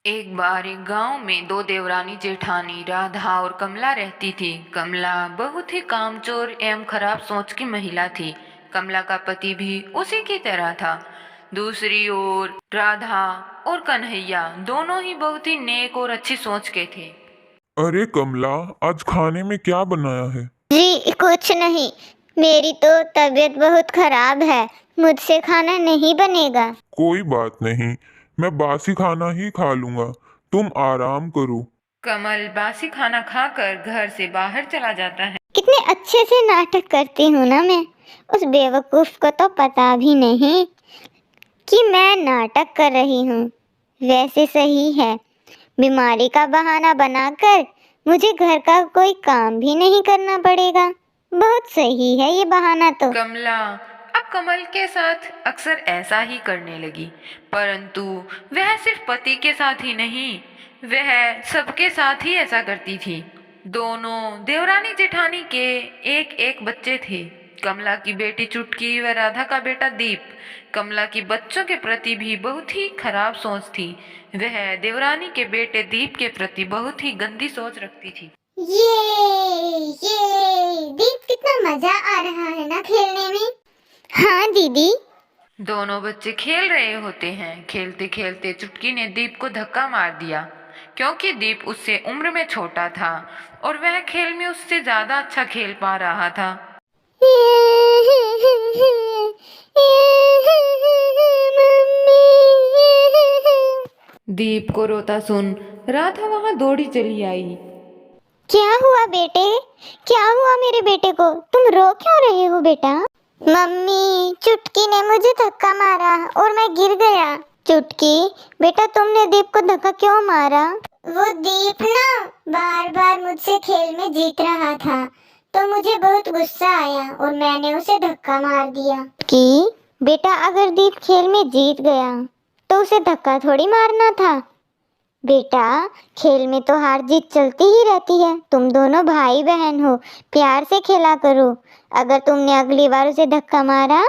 एक बार एक गांव में दो देवरानी जेठानी राधा और कमला रहती थी। कमला बहुत ही कामचोर एवं खराब सोच की महिला थी। कमला का पति भी उसी की तरह था। दूसरी ओर राधा और कन्हैया दोनों ही बहुत ही नेक और अच्छी सोच के थे। अरे कमला, आज खाने में क्या बनाया है? जी कुछ नहीं। मेरी तो तबीयत बहुत खराब है। मुझसे खाना नहीं बनेगा। कोई बात नहीं, मैं बासी खाना ही खा लूंगा। तुम आराम करो। कमल बासी खाना खाकर घर से बाहर चला जाता है। कितने अच्छे से नाटक करती हूँ ना मैं। उस बेवकूफ को तो पता भी नहीं कि मैं नाटक कर रही हूँ। वैसे सही है, बीमारी का बहाना बनाकर मुझे घर का कोई काम भी नहीं करना पड़ेगा। बहुत सही है ये बहाना तो। कमला अब कमल के साथ अक्सर ऐसा ही करने लगी, परंतु वह सिर्फ पति के साथ ही नहीं, वह सबके साथ ही ऐसा करती थी। दोनों देवरानी जेठानी के एक एक बच्चे थे। कमला की बेटी चुटकी व राधा का बेटा दीप। कमला की बच्चों के प्रति भी बहुत ही खराब सोच थी। वह देवरानी के बेटे दीप के प्रति बहुत ही गंदी सोच रखती थी। ये दीप, कितना मजा आ रहा है ना खेलने में। हाँ दीदी। दोनों बच्चे खेल रहे होते हैं। खेलते खेलते चुटकी ने दीप को धक्का मार दिया, क्योंकि दीप उससे उम्र में छोटा था और वह खेल में उससे ज्यादा अच्छा खेल पा रहा था। दीप को रोता सुन राधा वहां दौड़ी चली आई। क्या हुआ बेटे? क्या हुआ मेरे बेटे को? तुम रो क्यों रहे हो बेटा? मम्मी, चुटकी ने मुझे धक्का मारा और मैं गिर गया। चुटकी बेटा, तुमने दीप को धक्का क्यों मारा? वो दीप ना बार बार मुझसे खेल में जीत रहा था, तो मुझे बहुत गुस्सा आया और मैंने उसे धक्का मार दिया। कि बेटा, अगर दीप खेल में जीत गया तो उसे धक्का थोड़ी मारना था। बेटा, खेल में तो हार जीत चलती ही रहती है। तुम दोनों भाई बहन हो, प्यार से खेला करो। अगर तुमने अगली बार उसे धक्का मारा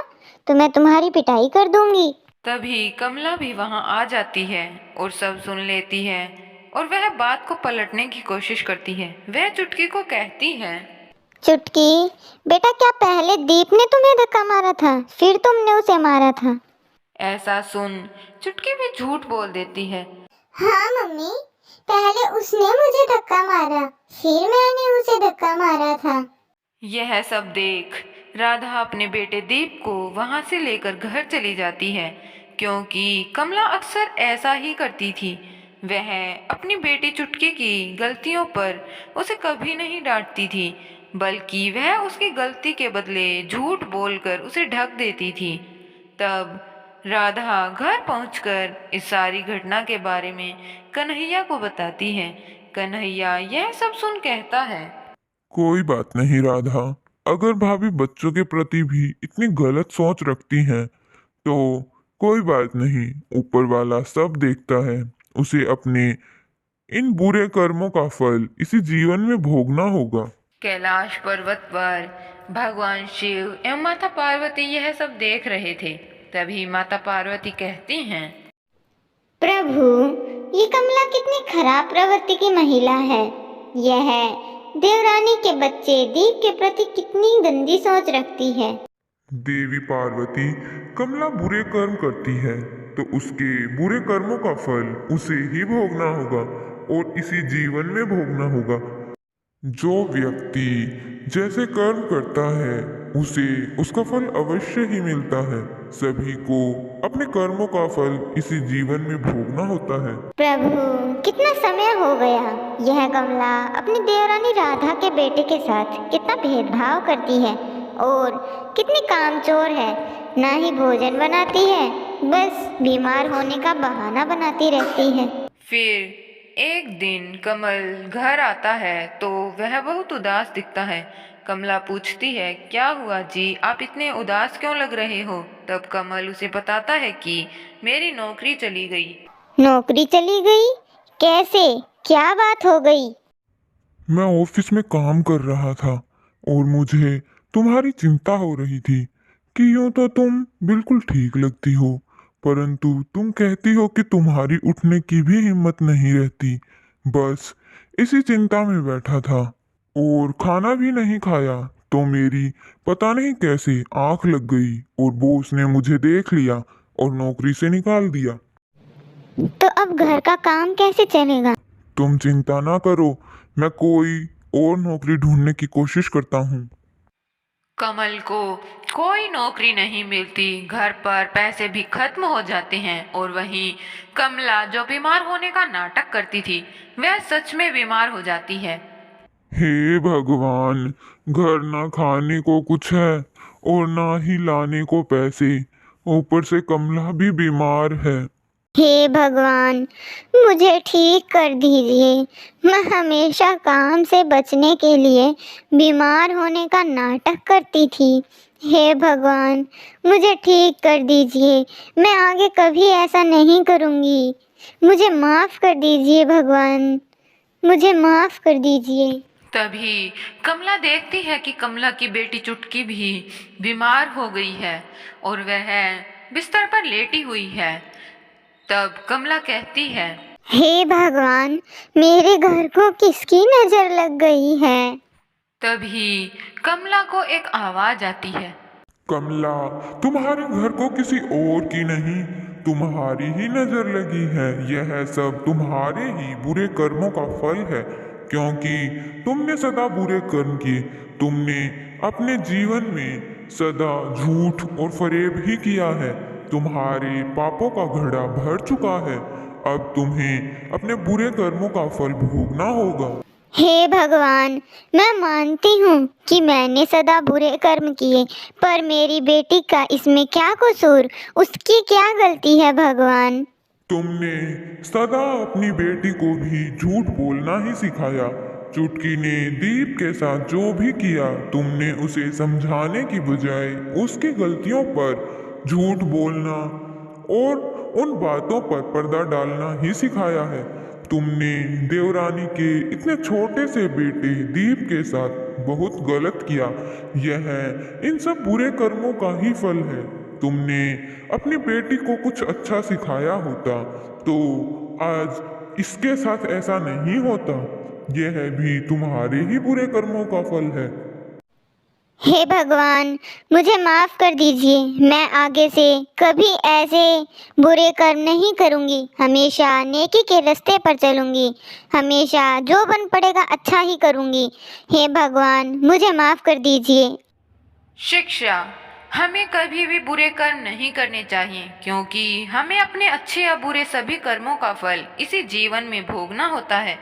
तो मैं तुम्हारी पिटाई कर दूंगी। तभी कमला भी वहां आ जाती है और सब सुन लेती है और वह बात को पलटने की कोशिश करती है। वह चुटकी को कहती है, चुटकी बेटा, क्या पहले दीप ने तुम्हें धक्का मारा था फिर तुमने उसे मारा था? ऐसा सुन चुटकी भी झूठ बोल देती है। हाँ मम्मी, पहले उसने मुझे धक्का मारा, फिर मैंने उसे धक्का मारा था। यह सब देख राधा अपने बेटे दीप को वहां से लेकर घर चली जाती है, क्योंकि कमला अक्सर ऐसा ही करती थी। वह अपनी बेटी चुटकी की गलतियों पर उसे कभी नहीं डांटती थी, बल्कि वह उसकी गलती के बदले झूठ बोलकर उसे ढक देती थी। तब राधा घर पहुंचकर इस सारी घटना के बारे में कन्हैया को बताती है। कन्हैया यह सब सुन कहता है, कोई बात नहीं राधा, अगर भाभी बच्चों के प्रति भी इतनी गलत सोच रखती हैं तो कोई बात नहीं। ऊपर वाला सब देखता है। उसे अपने इन बुरे कर्मों का फल इसी जीवन में भोगना होगा। कैलाश पर्वत पर भगवान शिव एवं माता पार्वती यह सब देख रहे थे। तभी माता पार्वती कहती हैं, प्रभु, ये कमला कितनी खराब प्रवृत्ति की महिला है। यह देवरानी के बच्चे दीप के प्रति कितनी गंदी सोच रखती है। देवी पार्वती, कमला बुरे कर्म करती है तो उसके बुरे कर्मों का फल उसे ही भोगना होगा और इसी जीवन में भोगना होगा। जो व्यक्ति जैसे कर्म करता है उसे उसका फल अवश्य ही मिलता है। सभी को अपने कर्मों का फल इसी जीवन में भोगना होता है। प्रभु, कितना समय हो गया। यह कमला अपनी देवरानी राधा के बेटे के साथ कितना भेदभाव करती है और कितनी कामचोर है। ना ही भोजन बनाती है, बस बीमार होने का बहाना बनाती रहती है। फिर एक दिन कमल घर आता है तो वह बहुत उदास दिखता है। कमला पूछती है, क्या हुआ जी, आप इतने उदास क्यों लग रहे हो? तब कमल उसे बताता है कि मेरी नौकरी चली गई। नौकरी चली गई? कैसे? क्या बात हो गई? मैं ऑफिस में काम कर रहा था और मुझे तुम्हारी चिंता हो रही थी कि यूं तो तुम बिल्कुल ठीक लगती हो, परंतु तुम कहती हो कि तुम्हारी उठने की भी हिम्मत नहीं रहती। बस इसी चिंता में बैठा था और खाना भी नहीं खाया तो मेरी पता नहीं कैसे आंख लग गई और बॉस ने मुझे देख लिया और नौकरी से निकाल दिया। तो अब घर का काम कैसे चलेगा? तुम चिंता ना करो, मैं कोई और नौकरी ढूंढने की कोशिश करता हूँ। कमल को कोई नौकरी नहीं मिलती, घर पर पैसे भी खत्म हो जाते हैं और वहीं कमला जो बीमार होने का नाटक करती थी वह सच में बीमार हो जाती है। हे भगवान, घर ना खाने को कुछ है और ना ही लाने को पैसे, ऊपर से कमला भी बीमार है। हे भगवान, मुझे ठीक कर दीजिए। मैं हमेशा काम से बचने के लिए बीमार होने का नाटक करती थी। हे भगवान, मुझे ठीक कर दीजिए। मैं आगे कभी ऐसा नहीं करूँगी। मुझे माफ़ कर दीजिए भगवान, मुझे माफ़ कर दीजिए। तभी कमला देखती है कि कमला की बेटी चुटकी भी बीमार हो गई है और वह बिस्तर पर लेटी हुई है। तब कमला कहती है, हे भगवान, मेरे घर को किसकी नज़र लग गई है? तभी कमला को एक आवाज आती है। कमला, तुम्हारे घर को किसी और की नहीं, तुम्हारी ही नजर लगी है। यह सब तुम्हारे ही बुरे कर्मों का फल है, क्योंकि तुमने सदा बुरे कर्म किए। तुमने अपने जीवन में सदा झूठ और फरेब ही किया है। तुम्हारे पापों का घड़ा भर चुका है। अब तुम्हें अपने बुरे कर्मों का फल भोगना होगा। हे भगवान, मैं मानती हूँ कि मैंने सदा बुरे कर्म किए, पर मेरी बेटी का इसमें क्या कसूर? उसकी क्या गलती है भगवान? तुमने सदा अपनी बेटी को भी झूठ बोलना ही सिखाया। चुटकी ने दीप के साथ जो भी किया, तुमने उसे समझाने की बजाय उसकी गलतियों पर झूठ बोलना और उन बातों पर पर्दा डालना ही सिखाया है। तुमने देवरानी के इतने छोटे से बेटे दीप के साथ बहुत गलत किया। यह इन सब बुरे कर्मों का ही फल है। तुमने अपनी बेटी को कुछ अच्छा सिखाया होता तो आज इसके साथ ऐसा नहीं होता। यह भी तुम्हारे ही बुरे कर्मों का फल है। हे भगवान, मुझे माफ़ कर दीजिए। मैं आगे से कभी ऐसे बुरे कर्म नहीं करूँगी। हमेशा नेकी के रास्ते पर चलूँगी। हमेशा जो बन पड़ेगा अच्छा ही करूँगी। हे भगवान, मुझे माफ़ कर दीजिए। शिक्षा, हमें कभी भी बुरे कर्म नहीं करने चाहिए, क्योंकि हमें अपने अच्छे या बुरे सभी कर्मों का फल इसी जीवन में भोगना होता है।